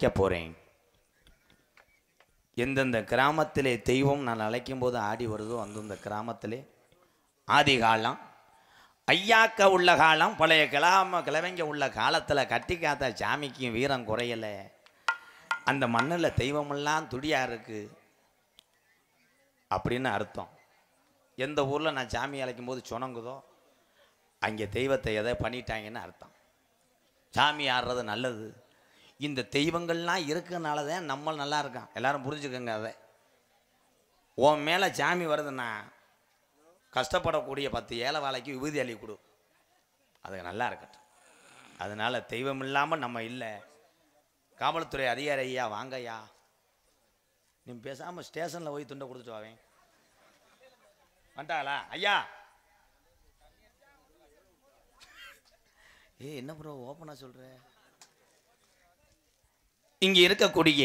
அழைக்க போகிறேன். எந்தெந்த கிராமத்திலே தெய்வம் நான் அழைக்கும் போது ஆடி வருதோ அந்தந்த கிராமத்திலே ஆதி காலம் ஐயாக்க உள்ள காலம் பழைய கிழவங்க உள்ள காலத்தில் கட்டி காத்த சாமிக்கும் வீரம் குறையலை. அந்த மண்ணில் தெய்வமெல்லாம் துடியாக இருக்குது அப்படின்னு அர்த்தம். எந்த ஊரில் நான் சாமி அழைக்கும் போது சொனங்குதோ அங்கே தெய்வத்தை எதை பண்ணிட்டாங்கன்னு அர்த்தம். சாமி ஆடுறது நல்லது. இந்த தெய்வங்கள்லாம் இருக்கிறனால தான் நம்ம நல்லா இருக்கான். எல்லாரும் புரிஞ்சுக்கோங்க. அதை உன் மேலே சாமி வருதுன்னா கஷ்டப்படக்கூடிய 10 ஏழை வாழைக்கு விபூதி அள்ளி கொடு, அது நல்லா இருக்கட்டும். அதனால் தெய்வம் இல்லாமல் நம்ம இல்லை. காவல்துறை அதிகாரி ஐயா வாங்க ஐயா, நீ பேசாமல் ஸ்டேஷனில் போய் துண்டை கொடுத்துட்டு வாவேன். வந்துட்டாங்களா ஐயா? என்ன ப்ரோ ஓப்பனாக சொல்கிற? இங்கே இருக்கக்கூடிய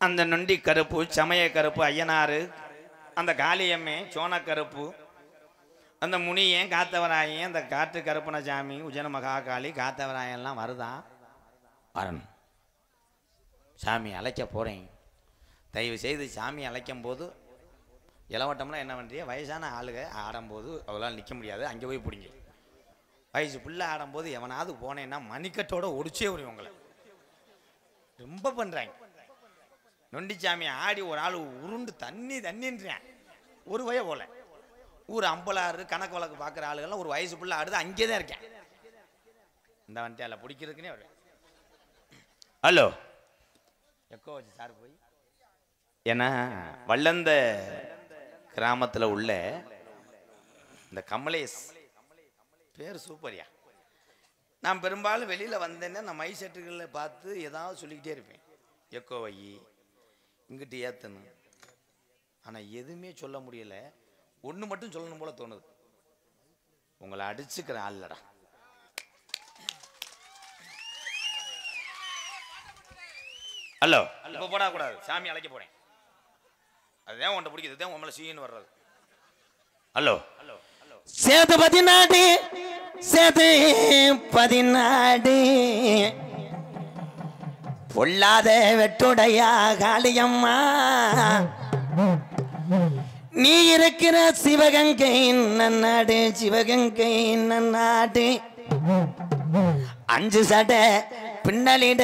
அந்த நொண்டி கருப்பு, சமய கருப்பு, ஐயனாறு, அந்த காளியம்மே, சோனக்கருப்பு, அந்த முனியன், காத்தவராயன், அந்த காட்டு கருப்பன சாமி, உஜன மகாகாளி, காத்தவராயெல்லாம் வருதான் வரணும். சாமி அழைக்க போகிறேன். தயவு செய்து சாமி அழைக்கும் போது இளவட்டம்னா என்ன பண்ணுறிய, வயசான ஆளுக ஆடும்போது அவளால் நிற்க முடியாது, அங்கே போய் பிடிங்க. வயசு பிள்ளை ஆடும்போது எவனாவது போனேன்னா மணிக்கட்டோட ஒடிச்சே வரும். உங்களை ரொம்ப பண்ணுறாங்க. நொண்டிச்சாமி ஆடி ஒரு ஆள் உருண்டு தண்ணின்றான். ஒரு வய போல ஊர் அம்பலாறு கணக்கு வழக்கு பார்க்குற ஆளுகள்லாம் ஒரு வயசு பிள்ளை ஆடுது, அங்கே தான் இருக்கேன். இந்த வந்துட்டு பிடிக்கிறதுக்குன்னே வருவேன். ஹலோ எக்கோ வச்சு சார் போய். ஏன்னா வல்லந்த கிராமத்தில் உள்ள இந்த கமலேஷ் பேர் சூப்பரியா. நான் பெரும்பாலும் வெளியில் வந்தேன்னா நான் மை செட்டுகளில் பார்த்து ஏதாவது சொல்லிக்கிட்டே இருப்பேன். எக்கோ வை, இங்கிட்டு ஏற்றணும். ஆனால் எதுவுமே சொல்ல முடியலை. ஒன்று மட்டும் சொல்லணும் போல தோணுது. உங்களை அடிச்சுக்கிற ஆள்லடா. ஹலோ இப்போ போடக்கூடாது, சாமி அழைக்க போகிறேன். அதுதான் உன்ட்ட பிடிக்குது, தான் உங்களை சீன்னு வர்றது. Hello hello hello. Sethu 14 Sethu 14 பொல்லாத வெட்டுடையா காளியம்மா, நீ இருக்கிற சிவகங்கை நன்னாடு, சிவகங்கை நன்னாடு. 5 சடை பின்னலிட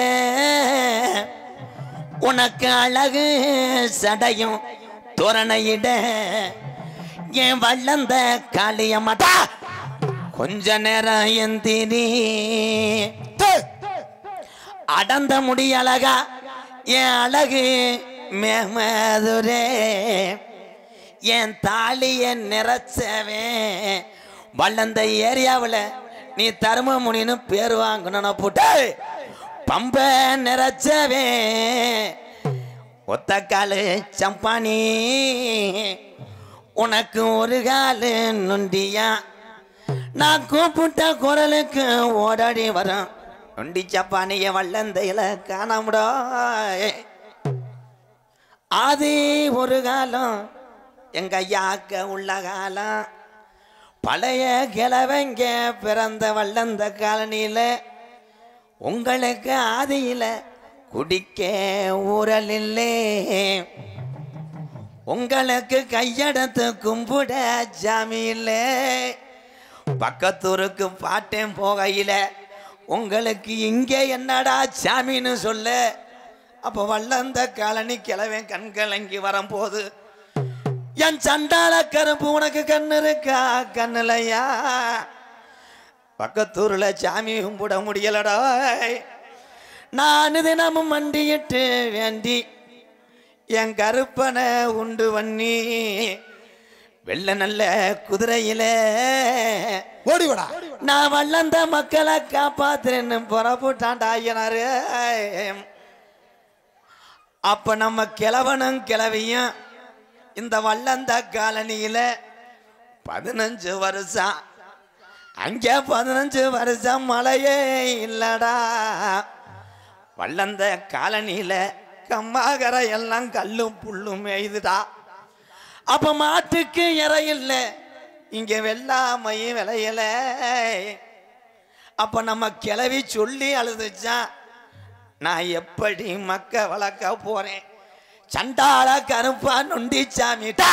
உனக்கு அழகு சடையும் தோரணையிட என் வல்லந்த காளியம்மாடா கொஞ்ச நேரம் எந்திரி. அடந்த முடி அழகா என் அழகு மேமதுரே, என் தாலிய நிறைச்சவே வல்லந்த ஏரியாவில் நீ தர்மமுனின்னு பேர் வாங்கணும். போட்டு பம்ப நிறைச்சவே ஒத்தக்காலு சம்பானி, உனக்கு ஒரு காலு நொண்டியா. நான் கூப்பிட்ட குரலுக்கு ஓடாடி வரும் நொண்டி சப்பானிய வல்லந்தையில காணாமடா. அது ஒரு காலம் எங்க ஐயாக்க உள்ள காலம். பழைய கிழவங்க பிறந்த வல்லந்த காலனியில் உங்களுக்கு ஆதியில குடிக்க ஊரல் இல்லை. உங்களுக்கு கையெடுத்து கும்பிட சாமி இல்லை. பக்கத்தூருக்கு பாட்டேன் போகையில் உங்களுக்கு இங்கே என்னடா சாமின்னு சொல்ல. அப்போ வல்லந்த காலனி கிழவன் கண்கலங்கி வரும்போது என் சண்டால கருப்பு உனக்கு கண்ணு இருக்கா கண்ணுலையா? பக்கத்தூர்ல சாமி கும்பிட முடியலடா. நான் தினமும் மண்டியிட்டு வேண்டி என் கருப்பனை உண்டு பண்ணி வெள்ள நல்ல குதிரையில ஓடிவடா நான் வல்லந்த மக்களை காப்பாத்துறேன்னு புறப்பட்டான்டா ஐயனாரு. அப்ப நம்ம கிழவனும் கிழவியும் இந்த வல்லந்த காலனியில 15 வருஷம், அங்க 15 வருஷம் மழையே இல்லடா. வல்லந்த காலனியில கம்மாகரை எல்லாம் கல்லும் புல்லும் எய்துடா. அப்ப மாட்டுக்கு இறையில்ல, இங்க வெள்ளாமையும் விளையல. அப்ப நம்ம கிளவி சொல்லி அழுதுச்சான், நான் எப்படி மக்க வளர்க்க போறேன்? சண்டாள கருப்பா நொண்டி சாமிட்டா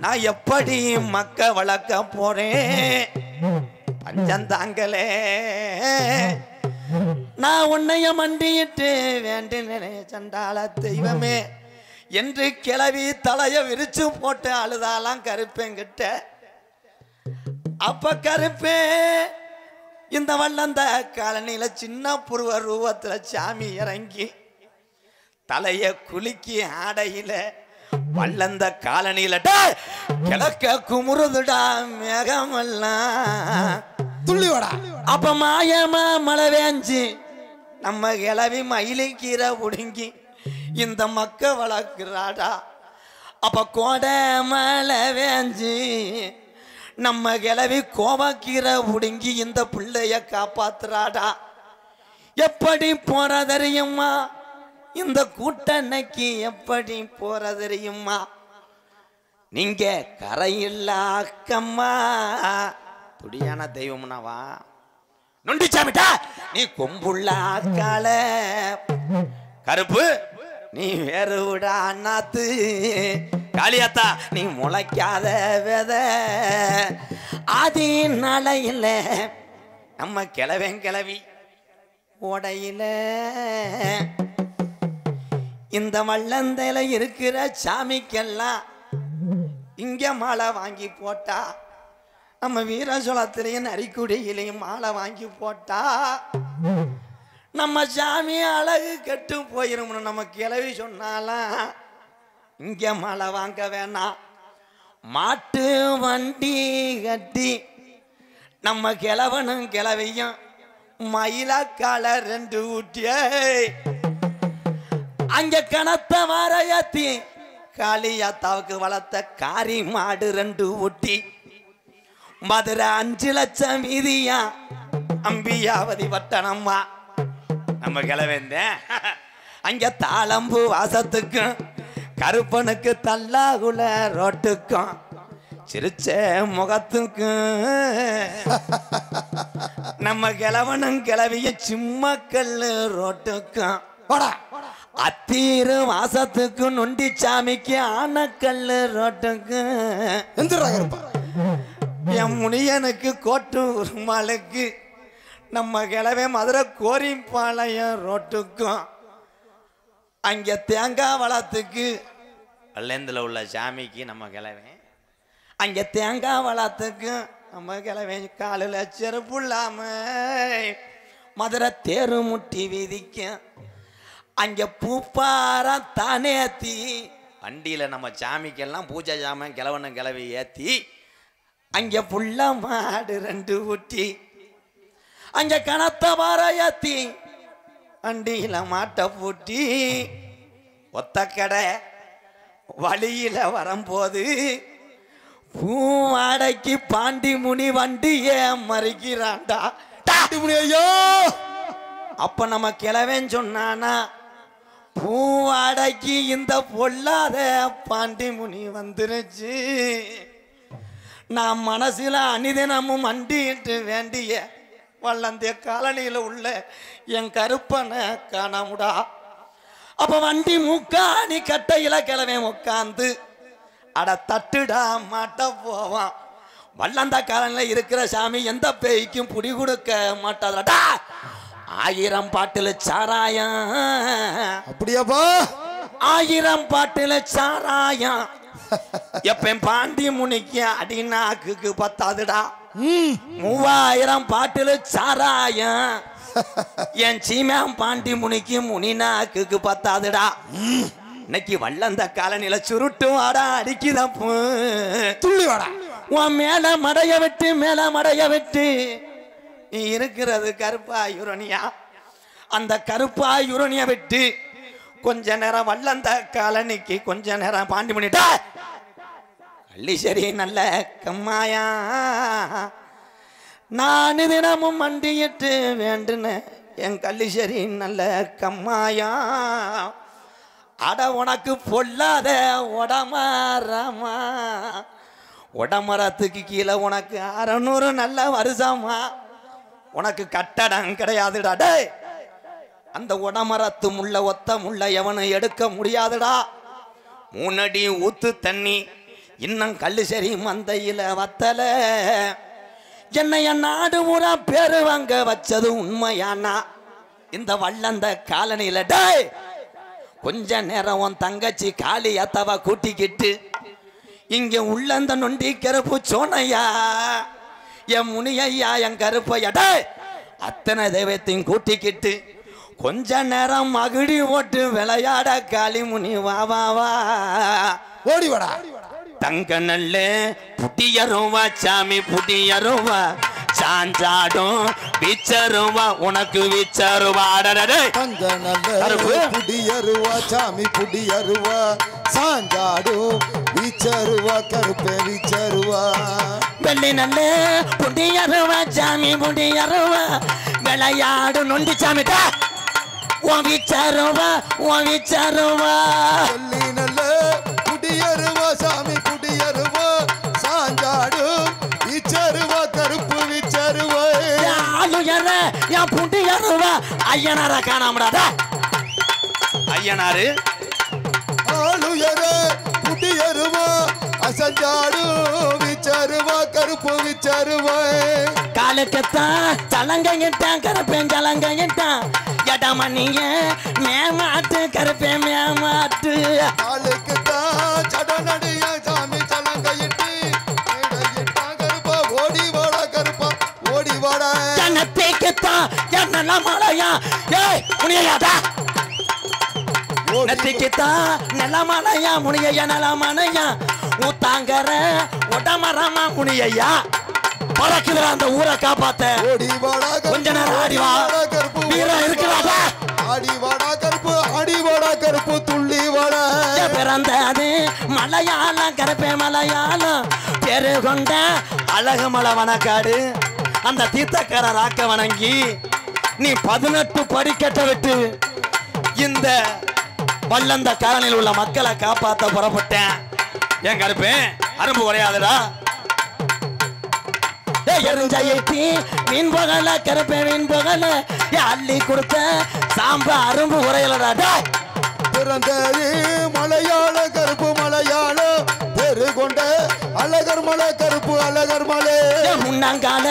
நான் எப்படி மக்க வளர்க்க போறேன்? பஞ்சந்தாங்களே நான் உன்னைய மண்டியிட்டு வேண்டினே சண்டாள தெய்வமே என்று கிளவி தலைய விரிச்சு போட்டு அழுதாலாம் கருப்பேங்கிட்ட. அப்ப கருப்பே இந்த வல்லந்த காலனியில சின்ன புருவ ரூபத்துல சாமி இறங்கி தலைய குலுக்கி ஆடையில வல்லந்த காலனியில கிழக்க குமுறுதுடா மேகமெல்லாம் துள்ளிவடா. அப்ப மாயமா மழை வேஞ்சி நம்ம கிளவி மயிலிக்கீரை புடுங்கி இந்த மக்க வளர்க்கிறாடா. அப்ப கோடை மழை வேஞ்சி நம்ம கிளவி கோவக்கீரை புடுங்கி இந்த பிள்ளைய காப்பாத்துறாடா. எப்படி போற தெரியுமா? இந்த கூட்டணைக்கு எப்படி போற தெரியுமா? நீங்க கரையில்ல அக்கம்மா துடியான தெய்வம்னாவா நொண்டிச்சாமிட்டா நீ கொம்புள்ள கால கருப்பு நீ வேறு விடா அண்ணாத்து காளியாத்தா நீ முளைக்காத வித ஆதி நாளையில நம்ம கிளவி ஓடையில இந்த வல்லந்தையில இருக்கிற சாமிக்கெல்லாம் இங்க மாலை வாங்கி போட்டா, நம்ம வீரசோளத்திலையும் நரிக்குடியிலையும் மாலை வாங்கி போட்டா நம்ம சாமி அழகு கெட்டு போயிரும்னு நம்ம கிளவி சொன்னாலாம் இங்க மாலை வாங்க வேணாம். மாட்டு வண்டி கட்டி நம்ம கிழவனும் கிளவியும் மயிலாக்கால 2 ஊட்டிய அங்க கணத்த மாரையாத்தி காளியாத்தாவுக்கு வளர்த்த காரி மாடு 2 ஊட்டி மதுரை 5 லட்சம் வீதியா அம்பியாவதி பட்டணம்மா நம்ம கிளவேந்த அங்க தாளம்பு வாசத்துக்கும் கருப்பனுக்கு தல்லாகுல ரோட்டுக்கும் சிரிச்ச முகத்துக்கும் நம்ம கிழவனும் கிளவிய சிம்மக்கல்லு ரோட்டுக்கும் அத்தீரு வாசத்துக்கும் நொண்டிச்சாமிக்கு ஆனக்கல்லு ரோட்டுக்கும் என் முனியனுக்கு கோட்டு உருமாளுக்கு நம்ம கிளவே மதுரை கோரிப்பாளையம் ரோட்டுக்கும் அங்கே தேங்காய் வளத்துக்கு வெள்ளேந்தில் உள்ள சாமிக்கு நம்ம கிளவே அங்கே தேங்காய் வளத்துக்கு நம்ம கிளவே காலில் செருப்பு இல்லாம மதுரை தேரு முட்டி வீதிக்கும் அங்கே பூப்பாரம் தானே ஏற்றி வண்டியில் நம்ம சாமிக்கெல்லாம் பூஜை சாமன் கிழவனும் கிளவி ஏற்றி அங்கே புள்ள மாடு 2 ஊட்டி அங்கே கணத்த வார ஏற்றி வண்டியில் மாட்டை பூட்டி ஒத்த கடை வழியில் வரும்போது பூவாடைக்கு பாண்டி முனி வண்டியே மறிக்கிறான்டா. ஐயோ அப்ப நம்ம கிளவேன்னு சொன்னானா பூவாடைக்கு இந்த பொல்லாத பாண்டி முனி வந்துருச்சு. நான் மனசுல அனிதினமும் மண்டிட்டு வேண்டிய வல்லந்திய காலனியில உள்ள என் கருப்பனை காணமுடா. அப்ப வண்டி மூக்காணி கட்டையில கிளவே உட்காந்து அட தட்டுடா மாட்ட போவான். வல்லந்த காலனில இருக்கிற சாமி எந்த பேய்க்கும் புடி கொடுக்க மாட்டாதடா. 1000 பாட்டில் சாராயம் அப்படியாப்பா 1000 பாட்டில் சாராயம் எப்ப பாண்டி முனிக்கு அடிநாக்கு பத்தாதுடா. 3000 பாட்டில் சாராயம் என் சீமாம் பாண்டி முனிக்கு முனிநாக்கு பத்தாதுடா. இன்னைக்கு வல்லந்த காலனில சுருட்டு வாடா அடிக்குதப்பு துள்ளி வாடா. உன் மேல மடைய விட்டு நீ இருக்கிறது கருப்பாயுரணியா. அந்த கருப்பாயுரணிய விட்டு கொஞ்ச நேரம் வல்லந்த காலனிக்கு கொஞ்ச நேரம் பாண்டி பண்ணிட்டா கள்ளீஸ்வரி நல்ல கம்மாயா. நான் தினமும் மண்டியிட்டு வேண்டுன என் கள்ளீஸ்வரி நல்ல கம்மாயா. அட உனக்கு பொல்லாத உடமாரமா உடமரத்துக்கு கீழே உனக்கு 600 நல்ல வருஷமா. உனக்கு கட்டடம் கிடையாதுடா. டே அந்த உடமரத்து முள்ள ஒத்த முள்ள எவனும் எடுக்க முடியாதுடா. 3 அடி ஊத்து தண்ணி இன்னும் கல்லு சரி மந்தையில வத்தல. என்னைய நாடு ஊரா பேரு வாங்க வச்சது உண்மையானா இந்த வள்ளந்த காலனில டேய் கொஞ்ச நேரம் உன் தங்கச்சி காளி அத்தவ கூட்டிக்கிட்டு இங்க உள்ளந்த நொண்டி கருப்பு சோனையா என் முனியையா என் கருப்பையா டேய் அத்தனை தெய்வத்தையும் கூட்டிக்கிட்டு கொஞ்ச நேரம் மகிடி ஓட்டு விளையாட காளி முனி வா வா வா ஓடிவாடா. தங்க நல்ல புட்டியருவா சாமி புட்டியருவா சாஞ்சாடும் விச்சருவா உனக்கு விச்சருவா தங்க நல்ல புடியருவா சாமி புடியருவா சாஞ்சாடும் விச்சருவா கருப்பே விச்சருவா. வெள்ளி நல்ல புட்டியருவா சாமி புட்டியருவா விளையாடு நொண்டி சாமிட்டா உன் விச்சருவா உன் விச்சருவா. வெள்ளி நல்ல புடியருவா சாமி புடியருவா சாஞ்சாடும் விச்சருவா கருப்பு விச்சருவா. ஆளுயர என் புட்டியருவா ஐயனார காணாமடா. ஐயனாரு ஆளுயர புடியருவா அசஞ்சாடும் விச்சருவா கருப்பு விச்சருவா. காலுக்குத்தான் சலங்கிட்டான் கருப்பேன் சலங்கிட்டான் எடமணிய மேமாட்டு கருப்பேன் மேமாட்டு. காலுக்குத்தான் சடநடிய சாமி சலங்கையிட்டு கருப்பா ஓடி வாடா கருப்பா ஓடி வாடா. நெத்திக்குத்தான் என்ன மழையா ஏய் முனியாதா நெத்திக்குத்தான் நிலமலையா முனியா நிலமலையா ஊத்தாங்கற உடமரமா முனியா பறக்குற அந்த ஊரை காப்பாத்த ஓடி வாடா கொஞ்ச நேரம் ஆடி வா கருப்பு வீரம் இருக்கிறாதா ஆடி வாடா கருப்பு ஆடி வாடா கருப்பு துள்ளி வாடா. பிறந்தது மலையாளம் கருப்பே மலையாளம் பேரு கொண்ட அழகு மலை வனக்காடு அந்த தீர்த்தக்கார ராக்க வணங்கி நீ 18 படிக்கட்ட விட்டு இந்த வல்லந்த காலனில் உள்ள மக்களை காப்பாற்ற புறப்பட்டேன். ஏன் கருப்பேன் அரும்பு குறையாதுடா. எரிஞ்சையத்தி மீன் புகழ கருப்பேன் மீன் புகழ அள்ளி கொடுத்த சாம்ப அரும்பு குறையலடா. பிறந்தது மலையாள கருப்பு மலையாளம் பேரு கொண்ட அழகர் மலை கருப்பு அழகர் மலை. முன்னாங்கால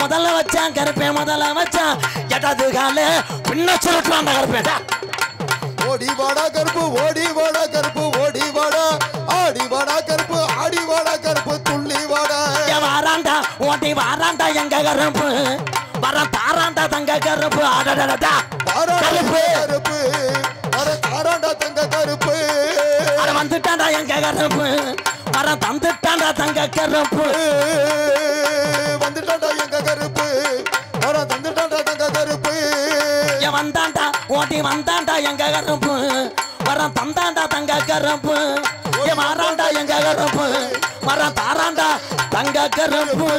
முதல்ல வச்சான் கருப்பேன் முதல்ல வச்சான் எட்டாவது கால பின்ன சுருட்டுவான் கருப்பேன். ஓடி வாடா கருப்பு ஓடி வாடா கருப்பு ஓடி வாடா ஆடி வாடா கருப்பு ஆடி வாடா கருப்பு துள்ளி வாடா. வாராண்டா ஓட்டி வாராண்டா எங்க கருப்பு வர தாராண்டா தங்க கருப்பு ஆடடடா கருப்பு கருப்பு வர தாராண்டா தங்க கருப்பு அட வந்துட்டாண்டா எங்க கருப்பு வர தந்துட்டாண்டா தங்க கருப்பு வந்துட்டாண்டா எங்க கருப்பு வர தந்துட்டாண்டா தங்க கருப்பு. வந்தாண்டா ஓட்டி வந்தாண்டா எங்க கருப்பு வர தந்தாண்டா தங்க கருப்பு மாறாண்டா எங்க கருப்பு வர தாராண்டா தங்க கருப்பு.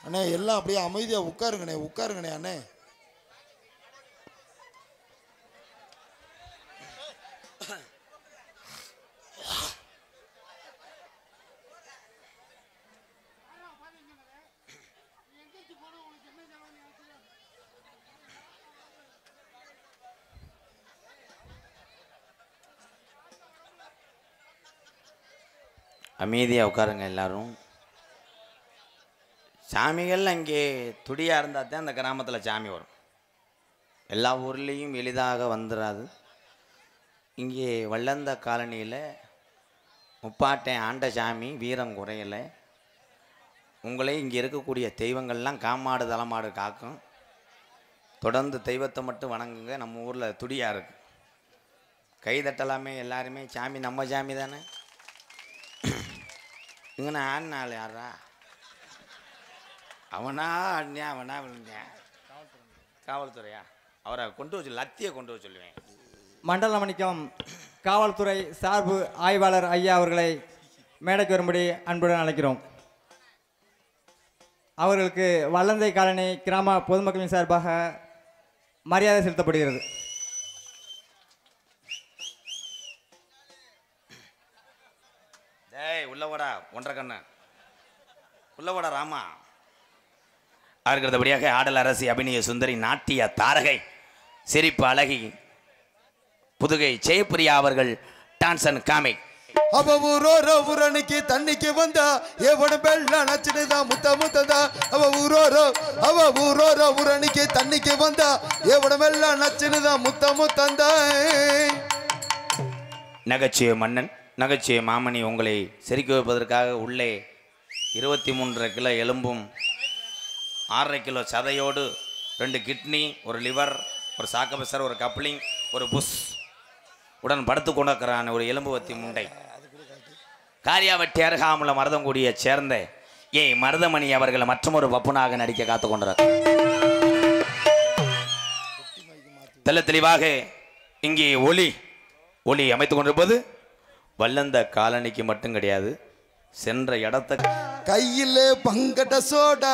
அண்ணே எல்லாம் அப்படியே அமைதியா உட்காருங்கண்ணே உட்காருங்கண்ணே அண்ணே. அமைதியாக உட்காருங்க எல்லாரும். சாமிகள் அங்கே துடியாக இருந்தால் தான் அந்த கிராமத்தில் சாமி வரும். எல்லா ஊர்லேயும் எளிதாக வந்துடாது. இங்கே வள்ளந்த காலனியில் முப்பாட்டேன் ஆண்ட சாமி வீரம் குறையலை. உங்களே இங்கே இருக்கக்கூடிய தெய்வங்கள்லாம் காமாடு தலைமாடு காக்கும். தொடர்ந்து தெய்வத்தை மட்டும் வணங்குங்க. நம்ம ஊரில் துடியாக இருக்குது. கைதட்டலாமே எல்லாருமே. சாமி நம்ம சாமி தானே. இங்கே ஆடினாள் யாரா அவனா ஆடினியா அவனா விழுந்தேன். காவல்துறையா அவரை கொண்டு வச்சு லத்தியை கொண்டு வச்சு சொல்லுவேன். மண்டல மணிக்கம் காவல்துறை சார்பு ஆய்வாளர் ஐயா அவர்களை மேடைக்கு வரும்படி அன்புடன் அழைக்கிறோம். அவர்களுக்கு வல்லந்தை காலனி கிராம பொதுமக்களின் சார்பாக மரியாதை செலுத்தப்படுகிறது. டேய் உள்ளவடா ஒன்றரை கண்ணு உள்ளவடா ராமா. அடுத்தபடியாக ஆடல் அரசி அபிநய சுந்தரி நாட்டிய தாரகை சிரிப்பு அழகி புதுகை ஜெயப்பிரியா அவர்கள் டான்ஸ் அண்ட் காமிக். அவ ஊரோர ஊரணிக்கு தண்ணிக்கு வந்தா எவன பெல்ல நச்சுதா முத்த முத்ததா அவ ஊரோர ஊரணிக்கு தண்ணிக்கு வந்தா எவன பெல்ல நச்சுதா முத்த முத்தந்தா. நகைச்சுவை மன்னன் நகைச்சுவை மாமணி உங்களை சிரிக்க வைப்பதற்காக உள்ளே 23.5 கிலோ எலும்பும் 6.5 கிலோ சதையோடு 2 கிட்னி ஒரு லிவர் ஒரு சாக்கபசர் ஒரு கப்ளிங் ஒரு புஷ் உடன் படுத்து கொண்டிருக்கிறான் ஒரு எலும்பு வத்தி முண்டை காரியாவட்டி அருகாமுல மருதங்குடியை சேர்ந்த மருதமணி அவர்கள் மற்றொரு பப்புனாக நடிக்க காத்து கொண்டார். தெல்ல தெளிவாக இங்கே ஒளி அமைத்துக் கொண்டிருப்பது வல்லந்த காலனிக்கு மட்டும் கிடையாது, சென்ற இடத்த கையில பங்கட சோடா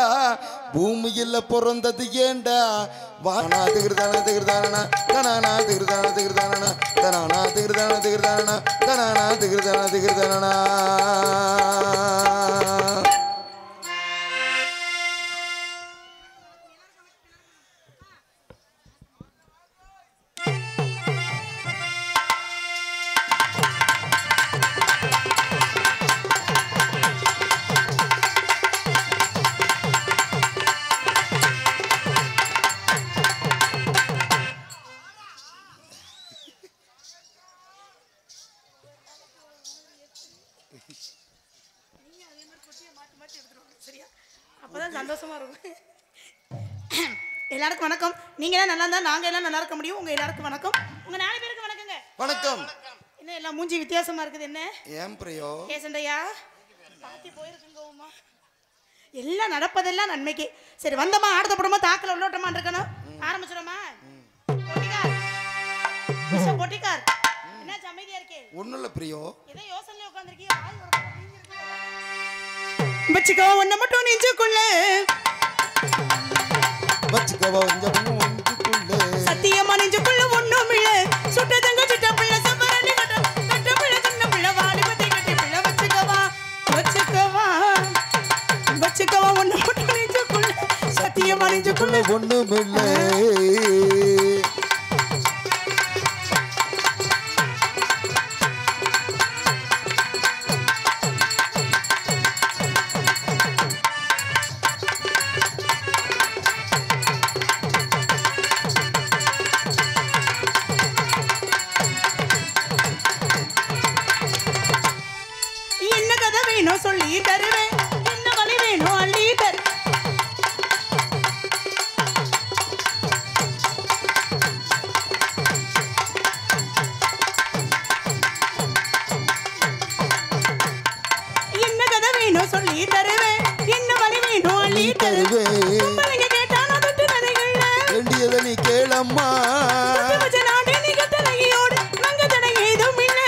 பூமியில பிறந்தது ஏண்டா வானா திகிர்தான திகிர்தானா தனானா திகிர்தான திகிர்தானா தனானா திகிர்தான திகிர்தானா தனானா திகிர்தான திகிர்தானா. அப்பதான் சந்தோஷமா இருக்கும். எல்லாருக்கும் வணக்கம். நீங்க எல்லாம் நல்லா இருந்தா நாங்க எல்லாம் நல்லா இருக்க முடியும். உங்க எல்லாருக்கும் வணக்கம். உங்க 4 பேருக்கு வணக்கங்க. வணக்கம். என்ன எல்லாம் மூஞ்சி வித்தியாசமா இருக்குது என்ன? ஏன் பிரியோ? ஏசண்டையா பாத்தி போயிருக்குங்க உமா. எல்லாம் நடப்பதெல்லாம் நன்மைக்கு. சரி வந்தமா ஆடுத படமா தாக்கல உள்ளோட்டமா இருக்கணும். ஆரம்பிச்சிரோமா? பொட்டிக்கார். மிஸ்டர் பொட்டிக்கார். என்ன அமைதியா இருக்கே? ஒண்ணும் இல்ல பிரியோ. ஏதோ யோசனையில உட்கார்ந்திருக்கீங்க. ஆய் ஒரு பக்கம் நீங்க இருக்கீங்க. வச்சுக்கோ ஒன்ன மட்டும் நெஞ்சுக்குள்ள வச்சுக்கவா நெஞ்சுக்குள்ள சத்தியமா நெஞ்சுக்குள்ள ஒண்ணும் இல்ல சுட்டதங்க சிட்ட பிள்ளை சம்பரணி கட்ட பிள்ளை சின்ன பிள்ளை வாலிபத்தை கட்டி பிள்ளை வச்சுக்கவா ஒன்ன மட்டும் நெஞ்சுக்குள்ள சத்தியமா நெஞ்சுக்குள்ள ஒண்ணும் இல்ல. சொல்லி தருவேன் என்ன வழி வேணும் அள்ளி தரு என்ன கதை வேணும் சொல்லி தருவேன் என்ன வழி வேணும் அள்ளி தருவேன் கேட்டா நான் தொட்டு நதைகள்ல வேண்டியதை நீ கேளம்மா நாடே நீ கட்டளையோடு நாங்க தடை ஏதும் இல்லை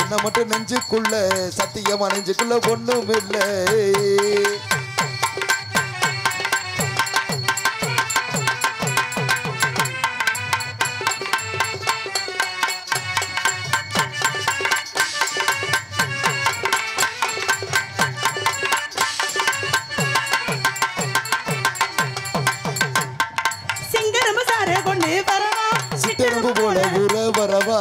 உன்னை மட்டும் நெஞ்சுக்குள்ள சத்தியமா நெஞ்சுக்குள்ள ஒண்ணும் இல்லை. சிங்கரம்பு சார கொண்டு வரவா சிட்டரம்பு போல ஊர வரவா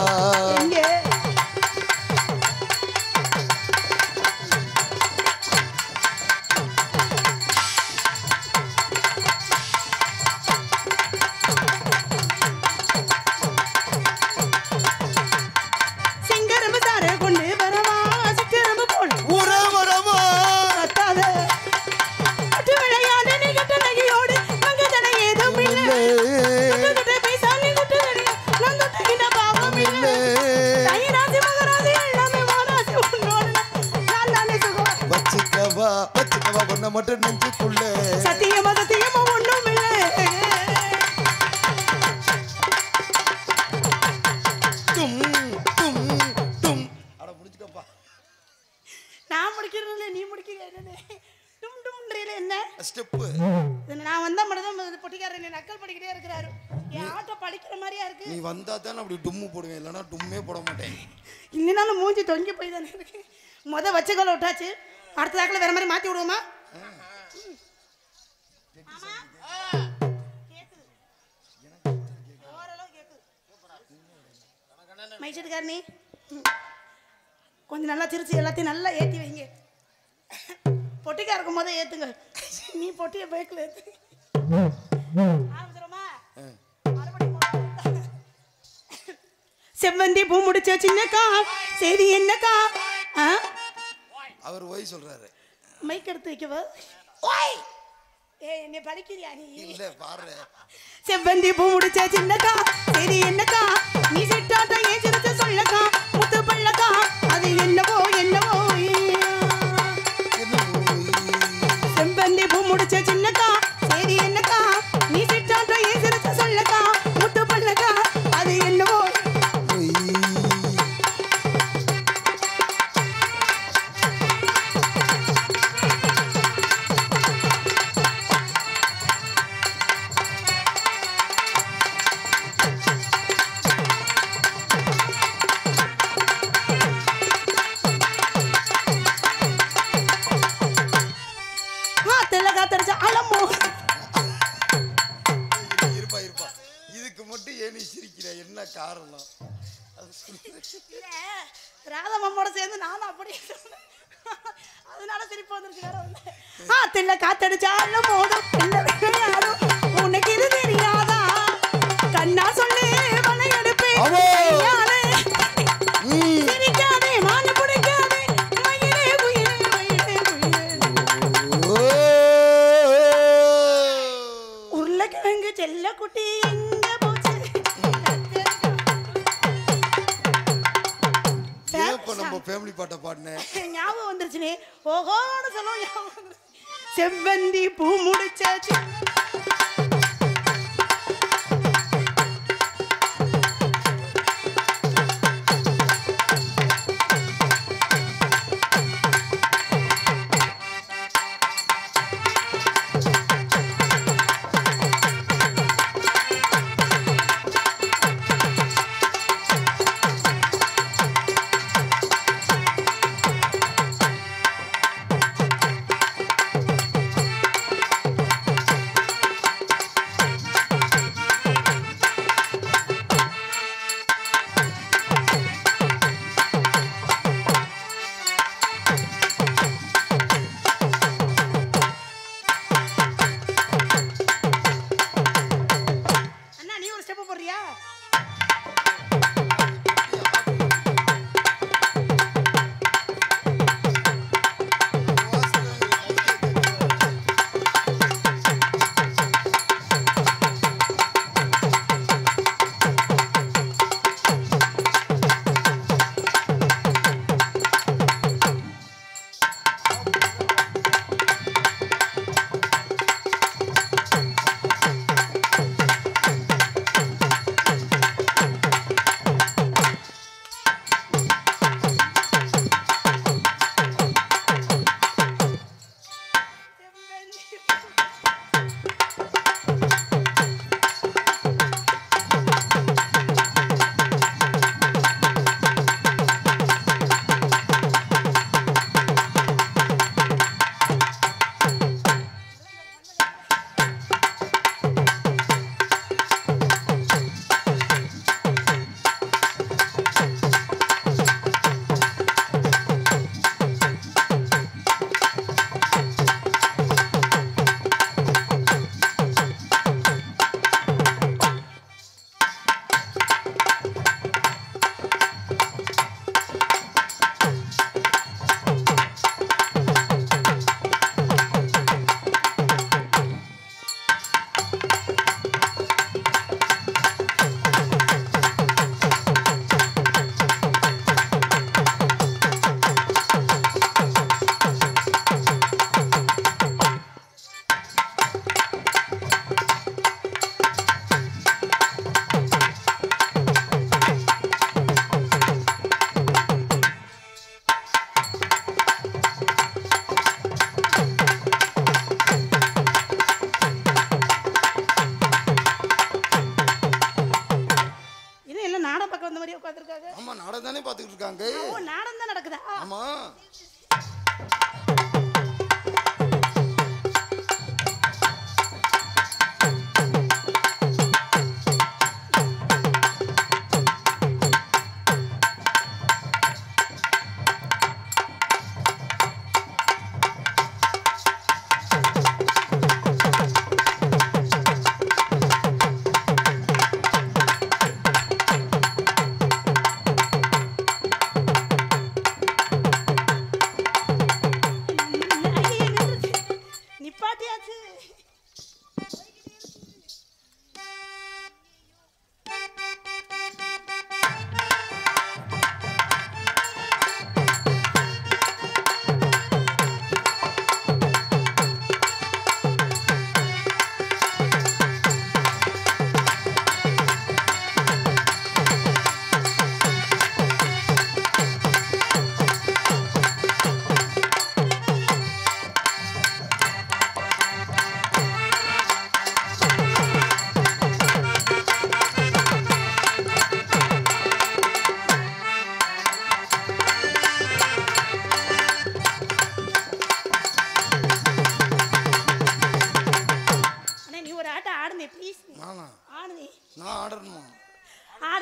ஒன்ன மட்டும் நெஞ்சுக்குள்ள சத்தியமா சத்தியமா ஒண்ணும் இல்லை. நான் முடிக்கிறதுல நீ முடிக்க டும் டும்ன்றீல என்ன ஸ்டெப் நான் வந்தா மட்டும் பொட்டிக்காரர் என்ன நக்கல் பண்ணிக்கிட்டே இருக்கிறாரு. என் ஆட்டோ பழிக்கிற மாதிரியா இருக்கு. நீ வந்தா தானே அப்படி டும்மு போடுவேன், இல்லைன்னா டும்மே போட மாட்டேன். இல்லைனாலும் மூஞ்சி தொங்கி போய் தானே இருக்கு. வச்ச கோல விட்டாச்சு, அடுத்த தாக்கில் வேற மாதிரி மாற்றி விடுவோமா? மைசூட்டுக்கார நீ கொஞ்சம் நல்லா சிரிச்சு எல்லாத்தையும் நல்லா ஏற்றி வைங்க. பொட்டிக்கா இருக்கும் போதே ஏற்றுங்க. நீ பொட்டியை பைக்கில் ஏற்று செவ்வந்தி பூ முடிச்ச சின்னக்கா சரி என்னக்கா? அவர் ஓய் சொல்றாரு. மைக் எடுத்து வைக்கவா? ஓய் ஏய் என்ன படிக்கிறியா நீ? இல்ல பாரு. செவ்வந்தி பூ முடிச்ச சின்னக்கா சரி என்னக்கா? நீ செட்டாட்ட ஏன் சிரிச்ச சொல்லக்கா? முத்து பள்ளக்கா அது என்னவோ என்னவோ. செவ்வந்தி பூ முடிச்ச சின்னக்கா சரி என்னக்கா? நீ செட்டாட்ட ஏன் சிரிச்ச சொல்லக்கா? முத்து பள்ளக்கா அது என்னவோ. என்ன காரணம்? ராதமாமோட சேர்ந்து நானும் அப்படி அதனால சிரிப்பு வந்துருச்சு. ஆத்துல காத்தடிச்சாலும் போதும் உனக்கு இது தெரியாதா? கண்ணா சொல்லு மலை எடுப்பேன் சிரிக்காதே மான பிடிக்காதே மயிலே குயிலே மயிலே குயிலே. உருளைக்கிழங்கு செல்ல குட்டி எங்க போச்சு? நம்ம ஃபேமிலி பாட்ட பாடுனேன் ஞாபகம் வந்துருச்சுனே. ஓஹோன்னு சொல்லுவோம் ஞாபகம். செவ்வந்தி பூ முடிச்சாச்சு.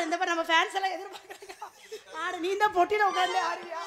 ஆடு இந்த மாதிரி நம்ம ஃபேன்ஸ் எல்லாம் எதிர்பார்க்குறாங்க ஆடு நீ தான் பொட்டியில் உட்காந்து ஆடுவியா